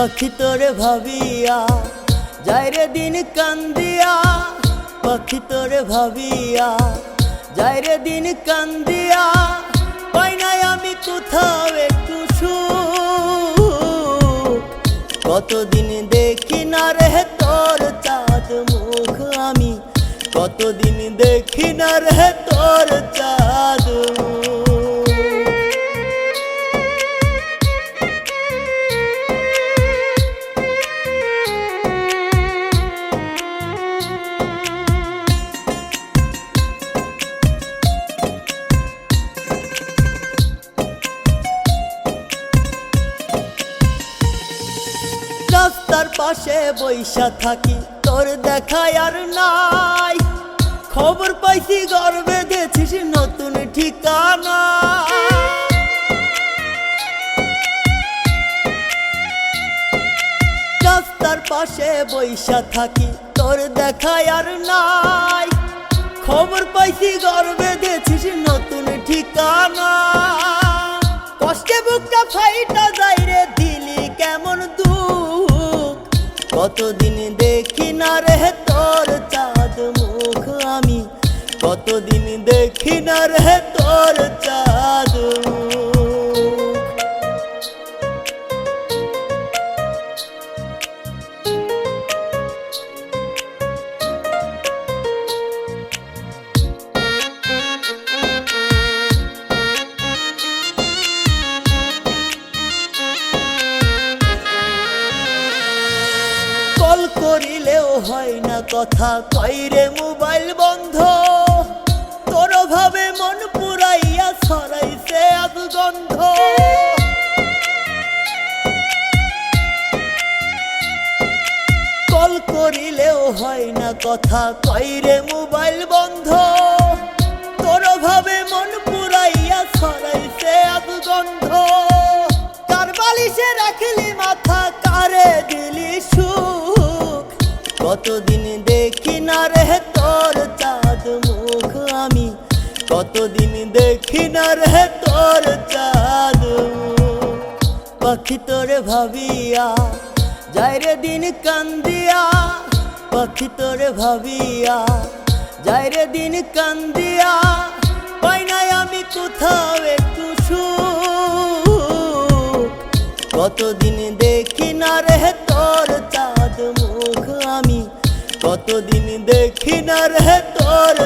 পাখি তোরে ভাবিয়া যায় রে দিন কান্দিয়া, পাখি তোরে ভাবিয়া যায় রে দিন কান্দিয়া। পাই নাই আমি কোথাও একটু সুখ, কতদিন দেখি না রে তোর চাঁদ মুখ আমি, কতদিন দেখি না রে তোর চাঁদ মুখ। রাস্তার পাশে বইসা থাকি তোর দেখায় আর নাই, খবর পাইছি ঘর বেঁধেছিস নতুন ঠিকানা। রাস্তার পাশে বইসা থাকি তোর দেখায় আর নাই, খবর পাইছি ঘর বেঁধেছিস নতুন ঠিকানা। কষ্টে বুকটা ফাইটা যাই রে দিলি কেমন দুঃখ, কতদিন দেখি না রে তোর চাঁদ মুখ আমি, কতদিন দেখি না রে তোর চাঁদ মুখ। কল করিলেও হয় না কথা, কইরে মোবাইল বন্ধ, তোর ভাবে মন পুরাইয়া ছড়াইছে আগ গন্ধ। কল করিলেও হয় না কথা, কইরে মোবাইল বন্ধ, তোর ভাবে মন পুরাইয়া ছড়াইছে আগ গন্ধ। কার বালিশে রাখলি মাথা, কারে দিলি সুখ, কতদিন দেখি না রে তোর চাঁদ মুখ আমি, কতদিন দেখি না রে তোর চাঁদ মুখ। পাখি তোরে ভাবিয়া যায় রে দিন কান্দিয়া, পাখি তোরে ভাবিয়া যায় রে দিন কান্দিয়া। পাই নাই আমি কোথাও একটু সুখ, কতদিন দেখি না রে তোর চাঁদ মুখ আমি, কতদিন দেখি না রে তোর